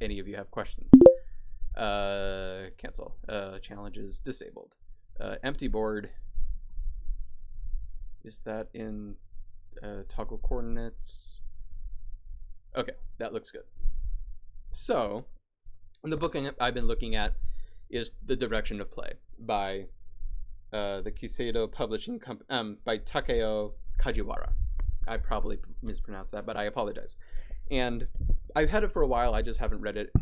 any of you have questions. Cancel. Challenges disabled. Empty board. Is that in toggle coordinates? Okay, that looks good. So, the book I've been looking at is The Direction of Play by the Kiseido Publishing Company, by Takeo Kajiwara. I probably mispronounced that, but I apologize. And I've had it for a while. I just haven't read it.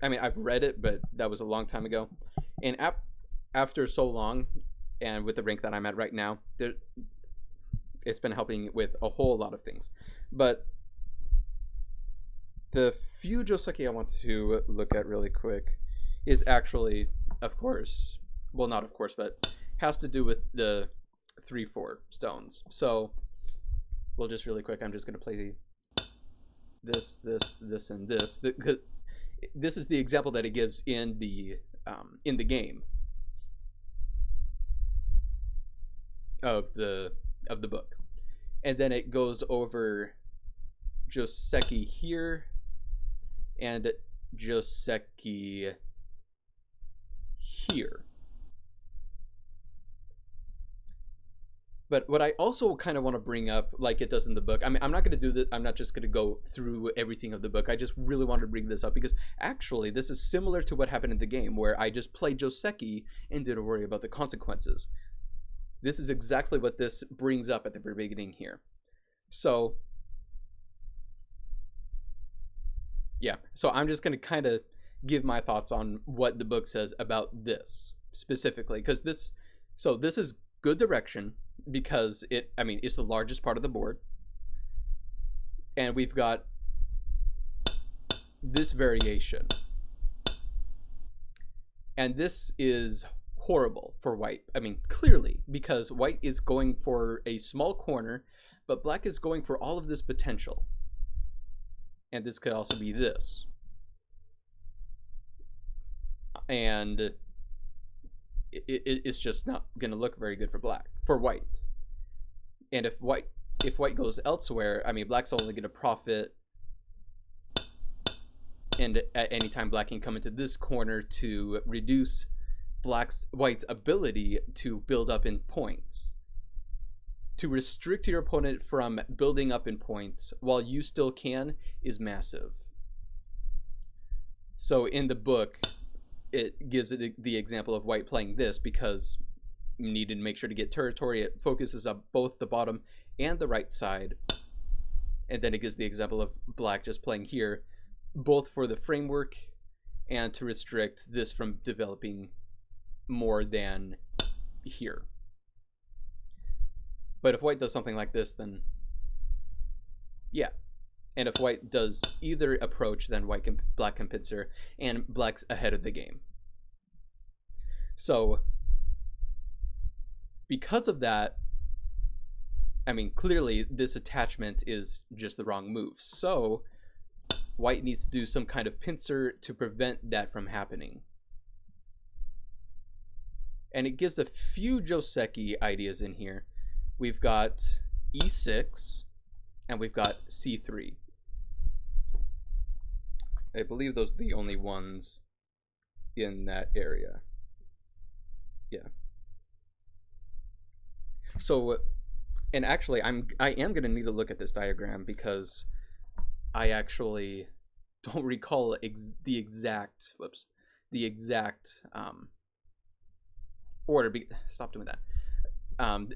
I mean, I've read it, but that was a long time ago. And after so long, and with the rank that I'm at right now, it's been helping with a whole lot of things. But the few Joseki I want to look at really quick is actually, of course, well, not of course, but has to do with the 3-4 stones. So, well, just really quick, I'm just going to play this, and this. This is the example that it gives in the game of the book, and then it goes over Joseki here and Joseki here. But what I also kind of want to bring up, like it does in the book, I mean, I'm not going to do this, I'm not just going to go through everything of the book. I just really wanted to bring this up because actually this is similar to what happened in the game where I just played Joseki and didn't worry about the consequences. This is exactly what this brings up at the very beginning here. So, yeah. So I'm just going to kind of give my thoughts on what the book says about this specifically. Because this is good direction because it's the largest part of the board. And we've got this variation. And this is horrible for white. I mean, clearly, because white is going for a small corner, but black is going for all of this potential. And this could also be this. And it's just not going to look very good for white. And if white goes elsewhere, I mean, black's only going to profit. And at any time, black can come into this corner to reduce white's ability to build up in points. To restrict your opponent from building up in points while you still can is massive. So in the book, it gives it the example of white playing this because you need to make sure to get territory. It focuses up both the bottom and the right side. And then it gives the example of black just playing here, both for the framework and to restrict this from developing more than here. But if white does something like this, then yeah. And if white does either approach, then black can pincer, and black's ahead of the game. So because of that, I mean, clearly this attachment is just the wrong move. So white needs to do some kind of pincer to prevent that from happening. And it gives a few Joseki ideas in here. We've got E6 and we've got C3. I believe those are the only ones in that area. Yeah. So, and actually I am going to need to look at this diagram because I actually don't recall the exact order. Stop doing that.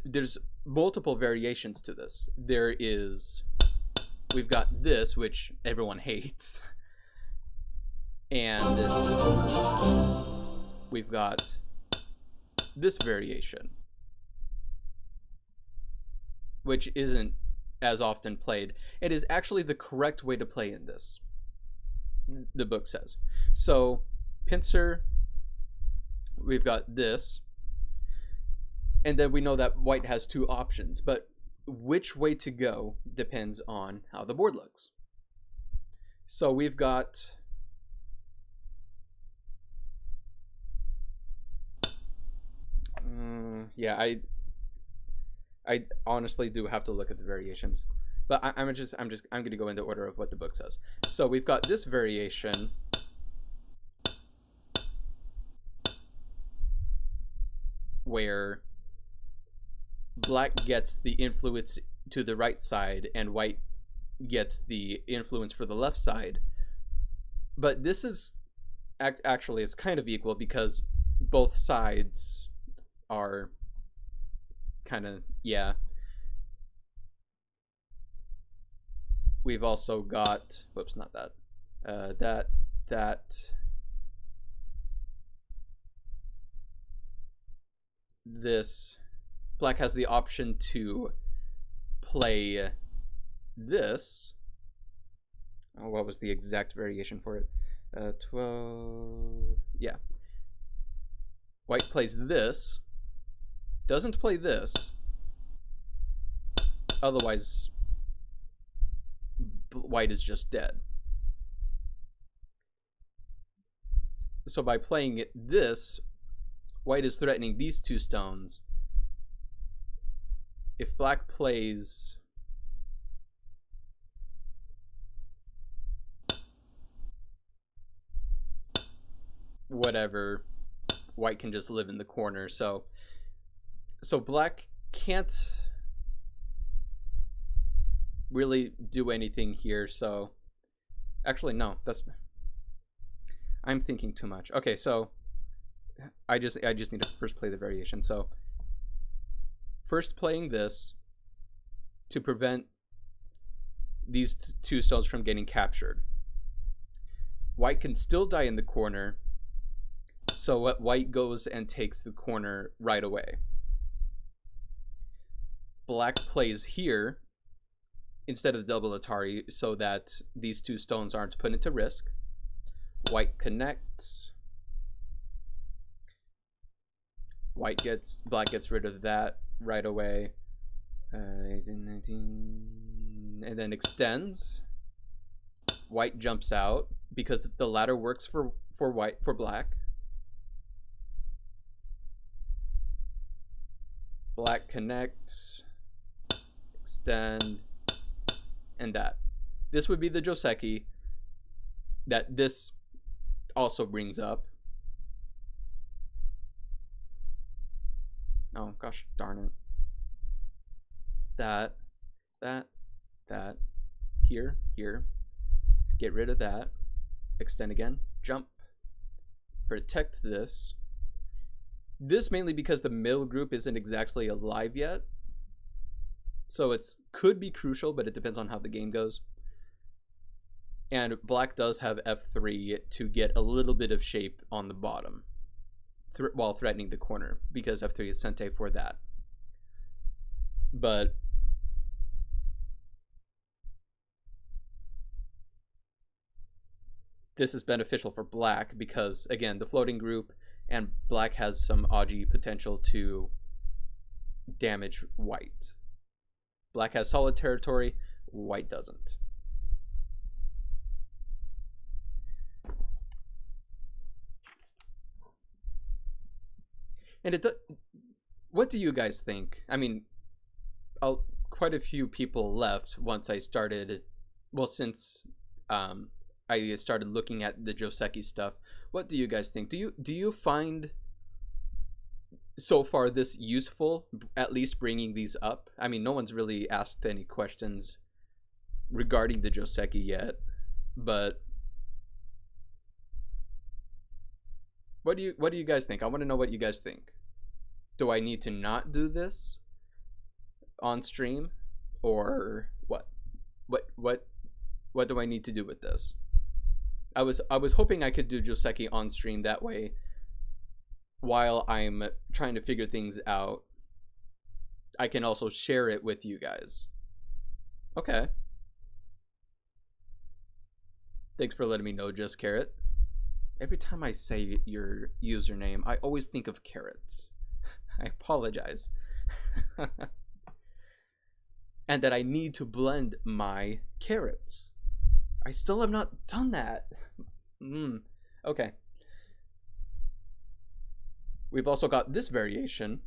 There's multiple variations to this. We've got this, which everyone hates, and we've got this variation, which isn't as often played. It is actually the correct way to play in this, the book says. So pincer, we've got this, and then we know that white has two options, but which way to go depends on how the board looks. So we've got yeah, I honestly do have to look at the variations, But I'm going to go in the order of what the book says. So we've got this variation where black gets the influence to the right side and white gets the influence for the left side. But this is actually it's kind of equal because both sides are kind of, yeah. We've also got, whoops, not that, this, black has the option to play this. Oh, what was the exact variation for it? 12, yeah. White plays this, doesn't play this, otherwise white is just dead. So by playing this, white is threatening these two stones. If black plays whatever, white can just live in the corner. So black can't really do anything here. So actually, no, I'm thinking too much. Okay, so I just need to first play the variation. So first playing this to prevent these two stones from getting captured. White can still die in the corner, so what white goes and takes the corner right away. Black plays here instead of the double Atari so that these two stones aren't put into risk. White connects. Black gets rid of that right away. 18, 19, and then extends. White jumps out because the ladder works for black. Black connects, extend, and that. This would be the Joseki that this also brings up. Oh gosh darn it. That, here, get rid of that, extend again, jump, protect this. This mainly because the middle group isn't exactly alive yet. So it could be crucial, but it depends on how the game goes. And black does have F3 to get a little bit of shape on the bottom while threatening the corner, because F3 is Sente for that. But this is beneficial for black because, again, the floating group, and black has some Aji potential to damage white. Black has solid territory, white doesn't. And what do you guys think? I mean, quite a few people left once I started, well, since I started looking at the Joseki stuff. What do you guys think? Do you find so far this useful, at least bringing these up? I mean, no one's really asked any questions regarding the Joseki yet, but what do you guys think? I want to know what you guys think. Do I need to not do this on stream, or what do I need to do with this? I was hoping I could do Joseki on stream, that way while I'm trying to figure things out I can also share it with you guys. Okay. Thanks for letting me know, Just Carrot. Every time I say your username, I always think of carrots. I apologize. And that I need to blend my carrots. I still have not done that. Okay. We've also got this variation.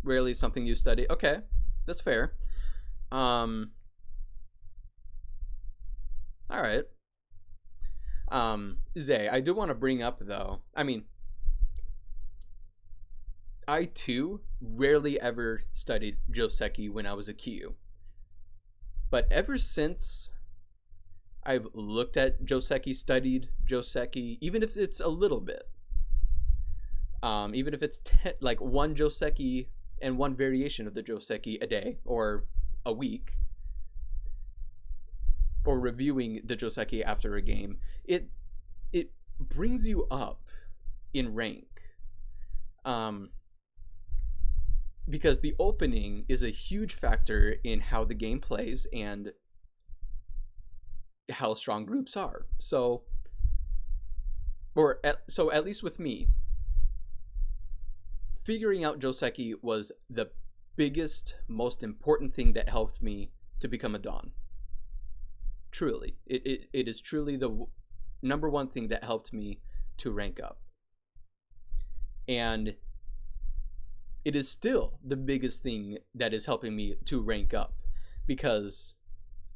rarely something you study. Okay, that's fair. Um, all right. Zay, I do want to bring up though. I mean, I too rarely ever studied Joseki when I was a Kyu. But ever since I've looked at Joseki, studied Joseki, even if it's a little bit, even if it's like one Joseki and one variation of the Joseki a day or a week, or reviewing the Joseki after a game, it brings you up in rank. Um, because the opening is a huge factor in how the game plays and how strong groups are. So, so at least with me, figuring out Joseki was the biggest, most important thing that helped me to become a Don. Truly, it is truly the number one thing that helped me to rank up, and it is still the biggest thing that is helping me to rank up, because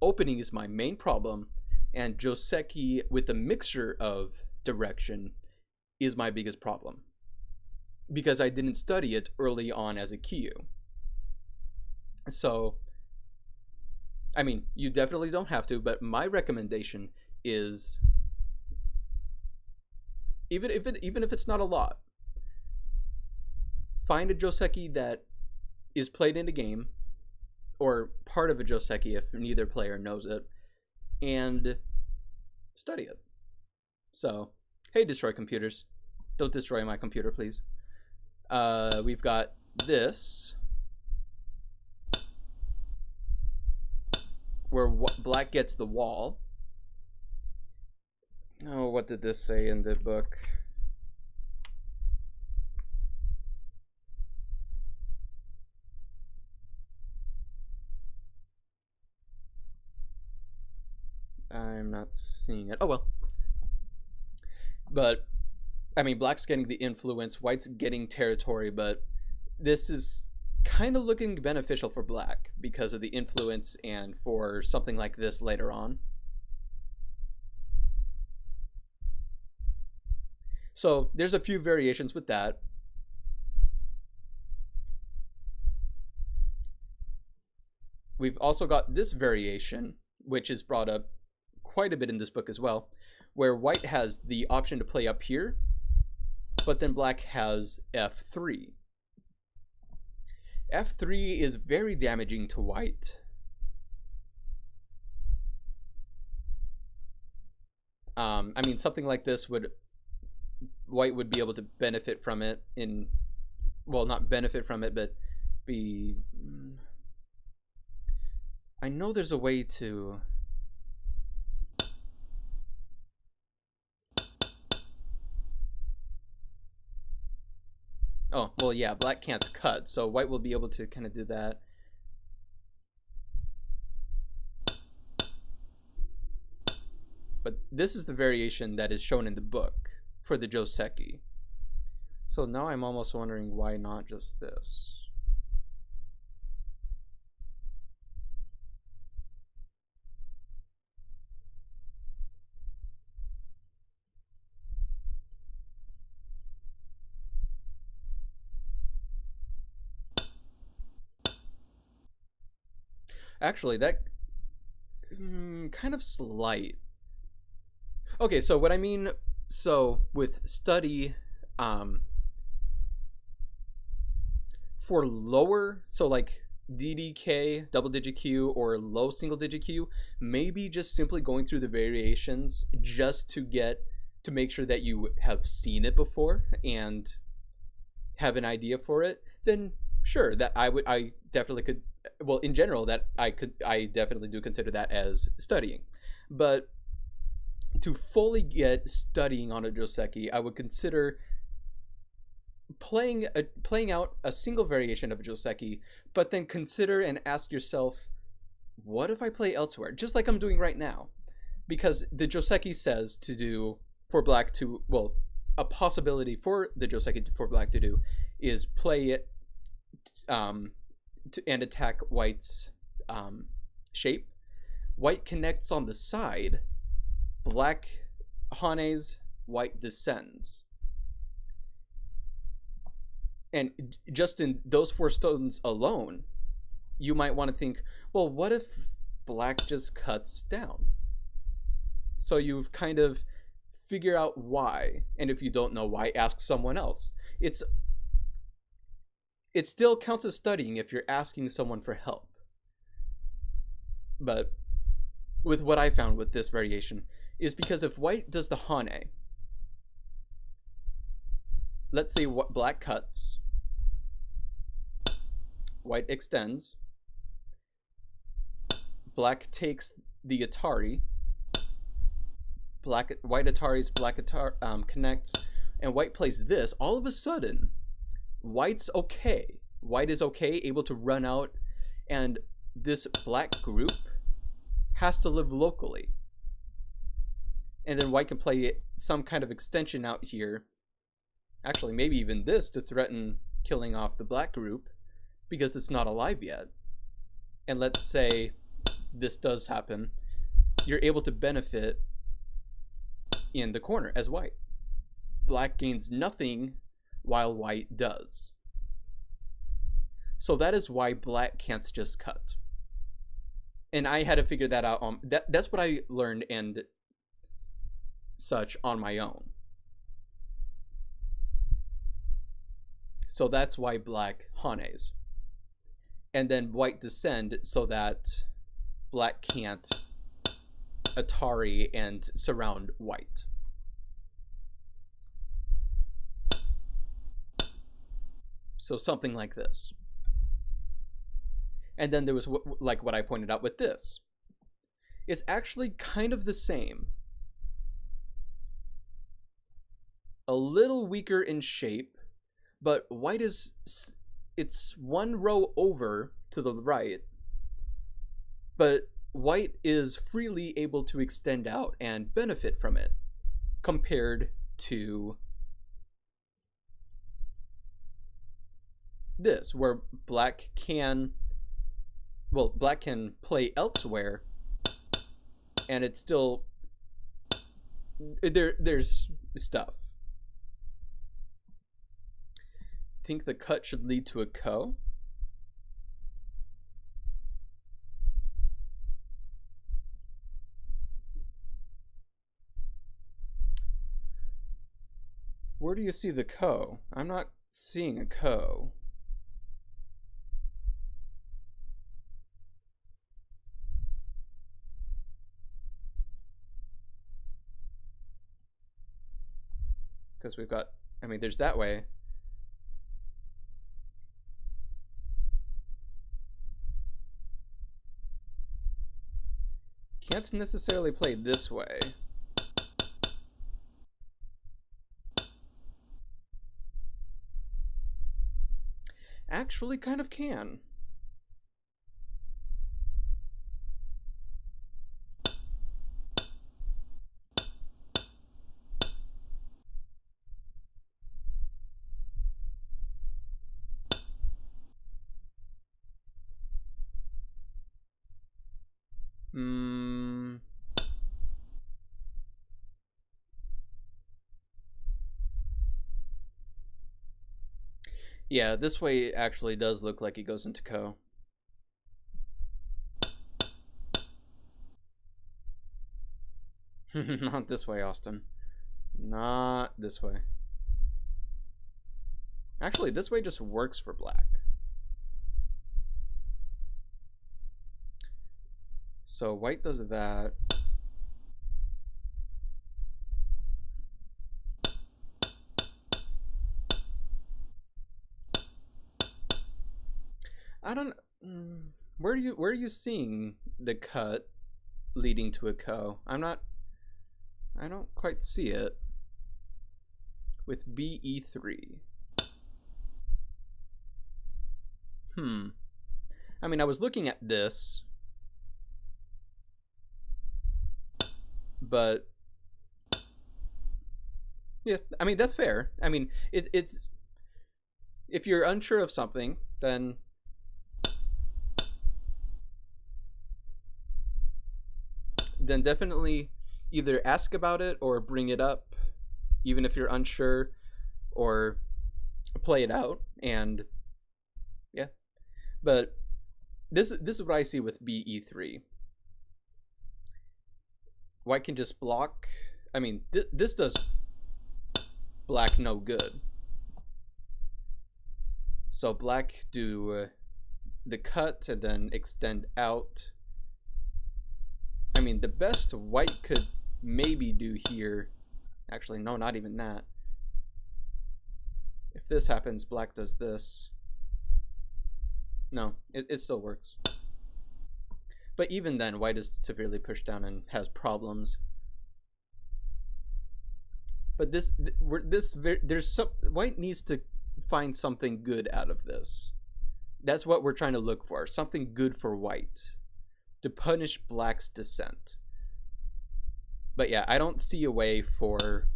opening is my main problem, and Joseki with a mixture of direction is my biggest problem, because I didn't study it early on as a Kyu. So, I mean, you definitely don't have to, but my recommendation is, even if it's not a lot, find a Joseki that is played in a game, or part of a Joseki if neither player knows it, and study it. So, hey, destroy computers. Don't destroy my computer, please. We've got this, where black gets the wall. Oh, what did this say in the book? I'm not seeing it. Oh well. But, I mean, black's getting the influence, white's getting territory, but this is kind of looking beneficial for black because of the influence and for something like this later on. So there's a few variations with that. We've also got this variation, which is brought up quite a bit in this book as well, where white has the option to play up here, but then black has F3. F3 is very damaging to white. I mean, something like this white would be able to benefit from it in, well, not benefit from it, but be, I know there's a way to, oh, well, yeah, black can't cut, so white will be able to kind of do that. But this is the variation that is shown in the book for the Joseki. So now I'm almost wondering why not just this. Actually, that kind of slight. Okay, so what I mean, so with study, for lower, so like DDK, double digit Q, or low single digit Q, maybe just simply going through the variations just to make sure that you have seen it before and have an idea for it, then sure, that I definitely could, well, in general, that I definitely do consider that as studying. But to fully get studying on a Joseki, I would consider playing out a single variation of a Joseki, but then consider and ask yourself, what if I play elsewhere, just like I'm doing right now? Because the Joseki says to do for black to, well, a possibility for the Joseki for black to do is play it um, and attack white's um, shape. White connects on the side. Black Hanes, white descends. And just in those four stones alone, you might want to think, well, what if black just cuts down? So you kind of figure out why. And if you don't know why, ask someone else. It's it still counts as studying if you're asking someone for help. But with what I found with this variation is because if white does the Hane, let's say what black cuts, white extends, black takes the Atari, white Atari's black Atari connects, and white plays this. All of a sudden, white's okay. White is okay, able to run out, and this black group has to live locally. And then white can play some kind of extension out here. Actually, maybe even this to threaten killing off the black group because it's not alive yet. And let's say this does happen. You're able to benefit in the corner as white. Black gains nothing while white does. So that is why black can't just cut. And I had to figure that out on that's what I learned and such on my own. So that's why black Hanes. And then white descend so that black can't Atari and surround white. So something like this. And then there was like what I pointed out with this. It's actually kind of the same. A little weaker in shape, but white is, it's one row over to the right, but white is freely able to extend out and benefit from it compared to this, where black can play elsewhere and it's still there's stuff. Think the cut should lead to a ko. Where do you see the ko? I'm not seeing a ko. Because we've got, I mean, there's that way. Can't necessarily play this way. Actually kind of can. Yeah, this way actually does look like it goes into ko. Not this way, Austin. Not this way. Actually, this way just works for black. So white does that. I don't. Where are you seeing the cut leading to a ko? I'm not. I don't quite see it. With BE3. I mean, I was looking at this, but yeah, I mean that's fair. I mean, it's if you're unsure of something, then definitely either ask about it or bring it up, even if you're unsure, or play it out. And yeah, but this is what I see with BE3. White can just block. I mean, this does black no good. So black do the cut and then extend out. I mean, the best white could maybe do here. Actually, no, not even that. If this happens, black does this. No, it still works. But even then, white is severely pushed down and has problems. But white needs to find something good out of this. That's what we're trying to look for. Something good for white to punish black's descent. But yeah, I don't see a way for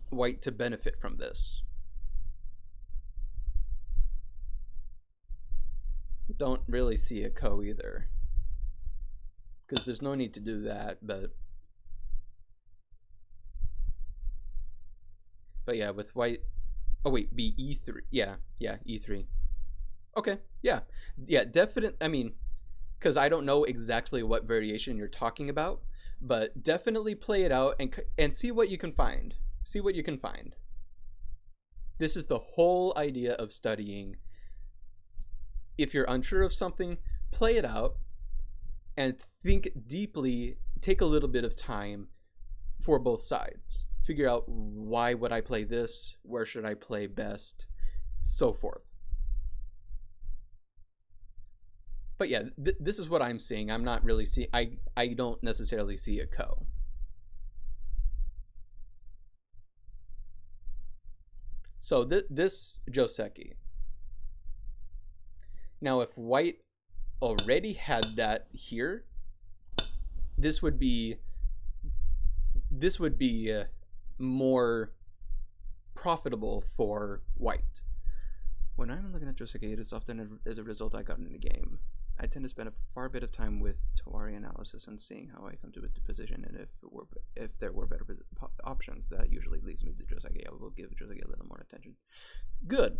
white to benefit from this. Don't really see a ko either, because there's no need to do that. But yeah, with white, oh wait, be E3. Yeah, E3. Okay, yeah, definitely. I mean, because I don't know exactly what variation you're talking about, but definitely play it out and see what you can find. See what you can find. This is the whole idea of studying. If you're unsure of something, play it out and think deeply. Take a little bit of time for both sides. Figure out, why would I play this? Where should I play best? So forth. But yeah, this is what I'm seeing. I'm not really seeing. I don't necessarily see a ko. So this Joseki. Now, if white already had that here, this would be more profitable for white. When I'm looking at Joseki, it is often as a result I got in the game. I tend to spend a far bit of time with Tawari analysis and seeing how I come to a position, and if there were better options, that usually leads me to Joseki. I will give Joseki a little more attention. Good.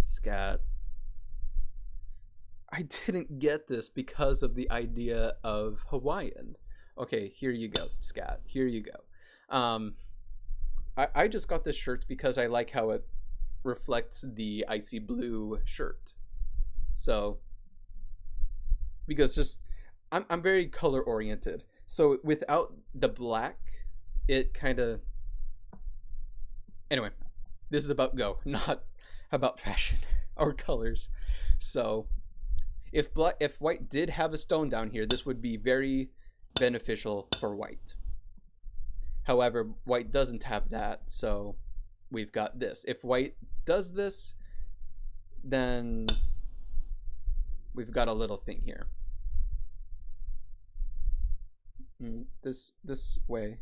Scat. I didn't get this because of the idea of Hawaiian. Okay, here you go, Scat. Here you go. I just got this shirt because I like how it reflects the icy blue shirt. So, because just I'm very color oriented. So without the black, it kind of. Anyway, this is about Go, not about fashion or colors. So if white did have a stone down here, this would be very beneficial for white. However, white doesn't have that, so we've got this. If white does this, then we've got a little thing here. This way,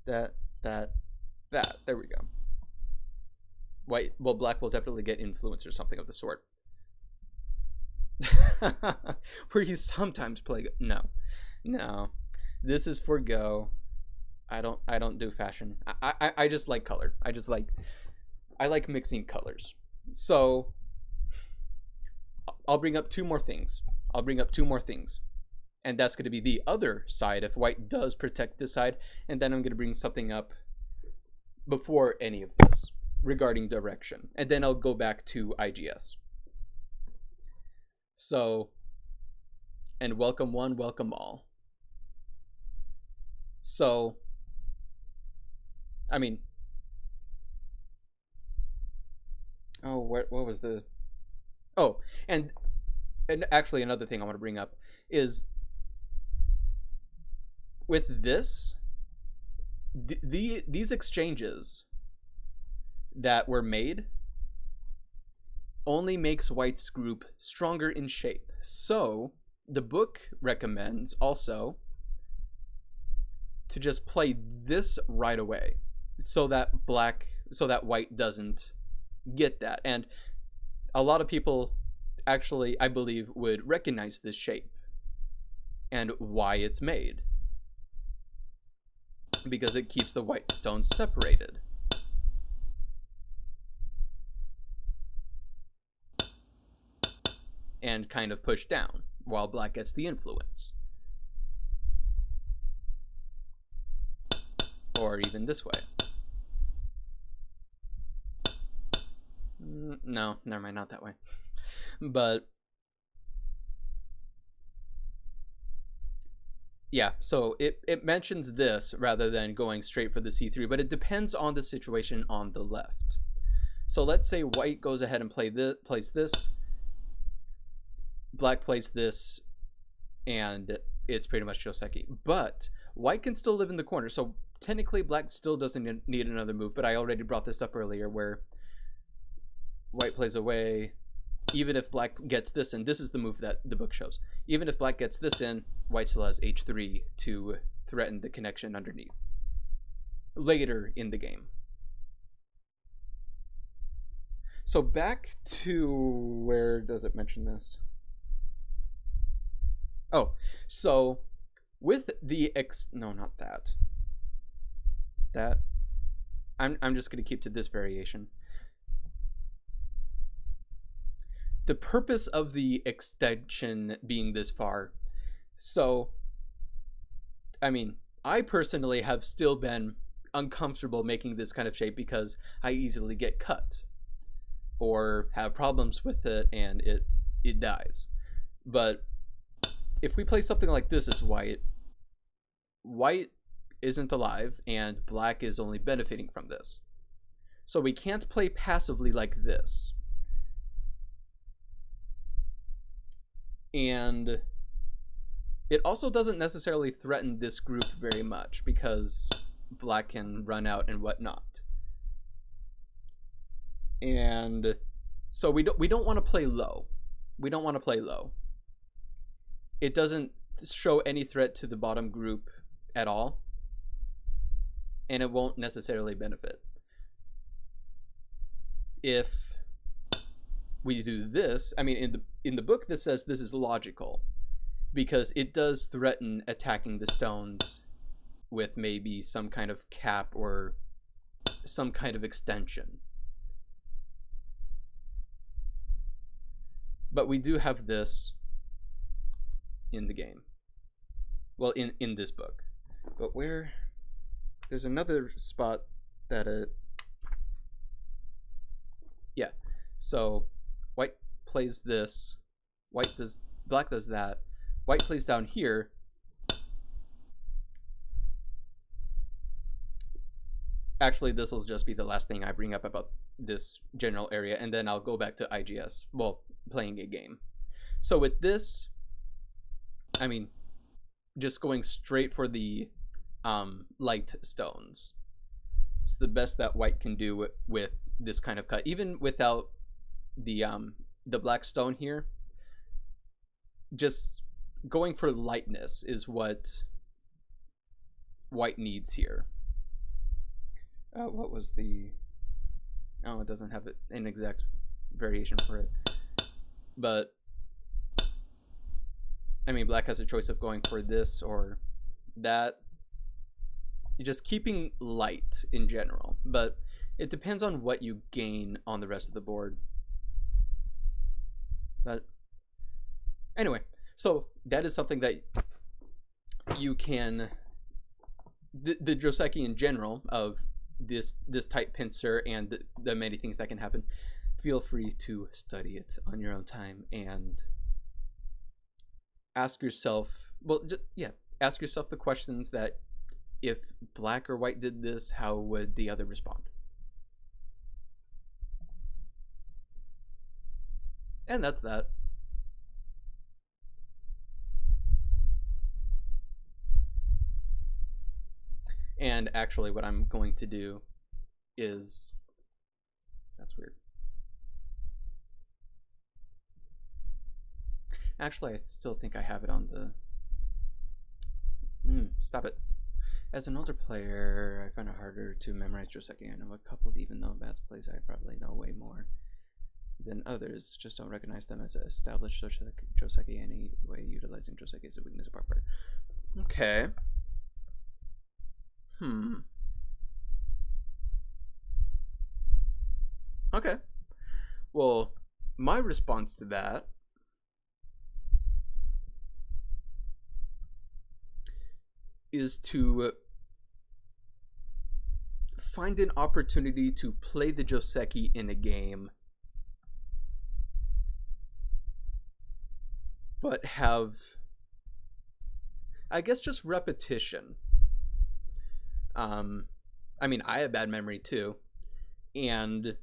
that. There we go. Black will definitely get influence or something of the sort. Where you sometimes play. No, this is for Go. I don't do fashion. I just like color. I like mixing colors. So I'll bring up two more things. And that's going to be the other side if white does protect this side, and then I'm going to bring something up before any of this regarding direction, and then I'll go back to IGS. So, and welcome one, welcome all. So, I mean, oh, what was the, oh, and actually another thing I want to bring up is with this, these exchanges that were made only makes white's group stronger in shape. So the book recommends also to just play this right away. so that white doesn't get that. And a lot of people actually, I believe, would recognize this shape and why it's made, because it keeps the white stones separated. And kind of pushed down, while black gets the influence. Or even this way. No, never mind, not that way. But yeah, so it mentions this rather than going straight for the C3, but it depends on the situation on the left. So let's say white goes ahead and plays this, black plays this, and it's pretty much Joseki. But white can still live in the corner, so technically black still doesn't need another move, but I already brought this up earlier where white plays away. Even if black gets this in, this is the move that the book shows. Even if black gets this in, white still has h3 to threaten the connection underneath later in the game. So back to, where does it mention this? Oh, so with the no, not that. I'm just going to keep to this variation. The purpose of the extension being this far. So, I mean, I personally have still been uncomfortable making this kind of shape because I easily get cut or have problems with it and it dies. But if we play something like this as white isn't alive and black is only benefiting from this. So we can't play passively like this. And it also doesn't necessarily threaten this group very much because black can run out and whatnot. And so we don't want to play low. We don't want to play low. It doesn't show any threat to the bottom group at all, and it won't necessarily benefit. If we do this, I mean, in the book this says this is logical because it does threaten attacking the stones with maybe some kind of cap or some kind of extension. But we do have this in the game. Well, in this book. But where, there's another spot that yeah. So white plays this, black does that, white plays down here. Actually, this will just be the last thing I bring up about this general area, and then I'll go back to IGS, well, playing a game. So with this, I mean, just going straight for the light stones. It's the best that white can do with this kind of cut, even without the black stone here. Just going for lightness is what white needs here. What was the? Oh, it doesn't have an exact variation for it. But I mean, black has a choice of going for this or that. Just keeping light in general, but it depends on what you gain on the rest of the board. But anyway, so that is something that you can, the Joseki in general of this type pincer and the many things that can happen, feel free to study it on your own time and ask yourself, well, ask yourself the questions that, if black or white did this, how would the other respond? And that's that. And actually what I'm going to do is, that's weird. Actually, I still think I have it on the, stop it. As an older player, I find it harder to memorize Joseki. I know a couple, even though that's plays I probably know way more than others. Just don't recognize them as established Joseki anyway. Utilizing Joseki as a weakness apart part. Okay. Okay. Well, my response to that is to find an opportunity to play the Joseki in a game, but have, I guess, just repetition. I mean, I have bad memory too, and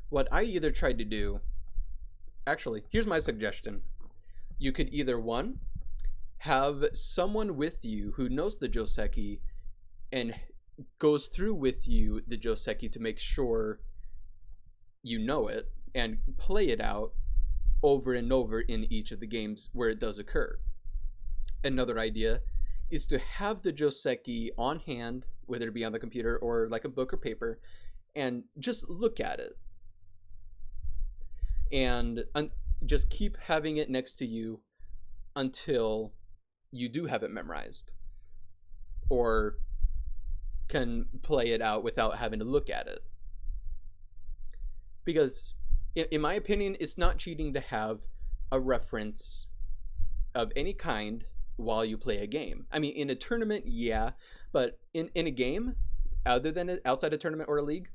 what I either tried to do, actually, here's my suggestion. You could either, one, have someone with you who knows the Joseki and goes through with you the Joseki to make sure you know it and play it out over and over in each of the games where it does occur. Another idea is to have the Joseki on hand, whether it be on the computer or like a book or paper, and just look at it. And just keep having it next to you until you do have it memorized. Or can play it out without having to look at it. Because, in my opinion, it's not cheating to have a reference of any kind while you play a game. I mean, in a tournament, yeah, but in a game, other than outside a tournament or a league,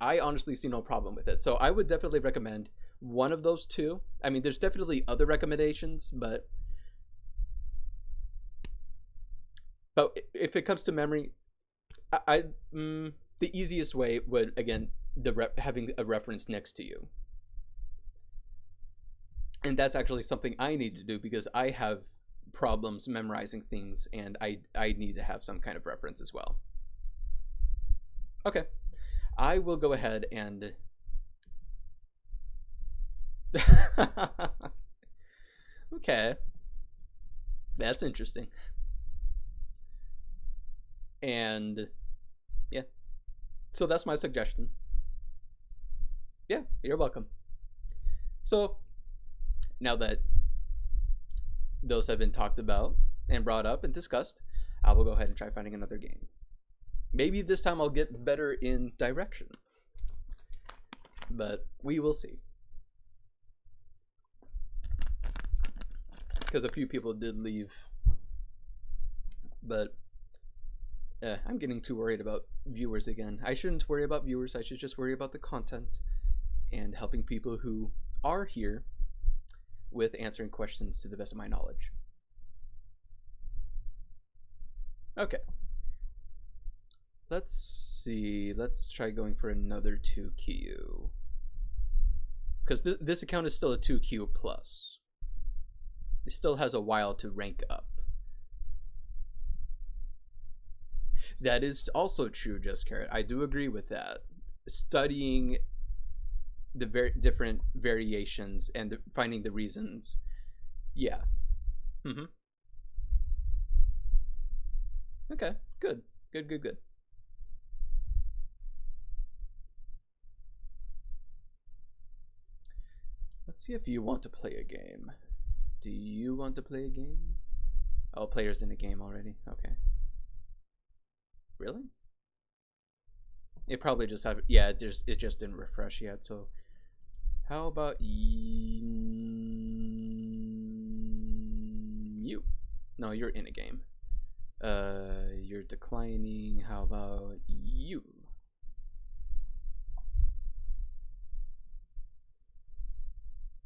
I honestly see no problem with it. So I would definitely recommend one of those two. I mean, there's definitely other recommendations, but if it comes to memory, the easiest way would, again, having a reference next to you. And that's actually something I need to do because I have problems memorizing things, and I need to have some kind of reference as well. Okay, I will go ahead and okay, that's interesting. And yeah, so that's my suggestion. Yeah, you're welcome. So now that those have been talked about and brought up and discussed, I will go ahead and try finding another game. Maybe this time I'll get better in direction, but we will see. Because a few people did leave, but I'm getting too worried about viewers again. I shouldn't worry about viewers. I should just worry about the content and helping people who are here with answering questions to the best of my knowledge. Okay. Let's see. Let's try going for another 2Q. Because this account is still a 2Q plus. It still has a while to rank up. That is also true, Just Carrot. I do agree with that. Studying the different variations and finding the reasons. Yeah. Okay, good. Good. Let's see if you want to play a game. Do you want to play a game? Oh, player's in a game already. Okay. Really? It probably just have, yeah, it just didn't refresh yet. So how about you? No, you're in a game. You're declining. How about you?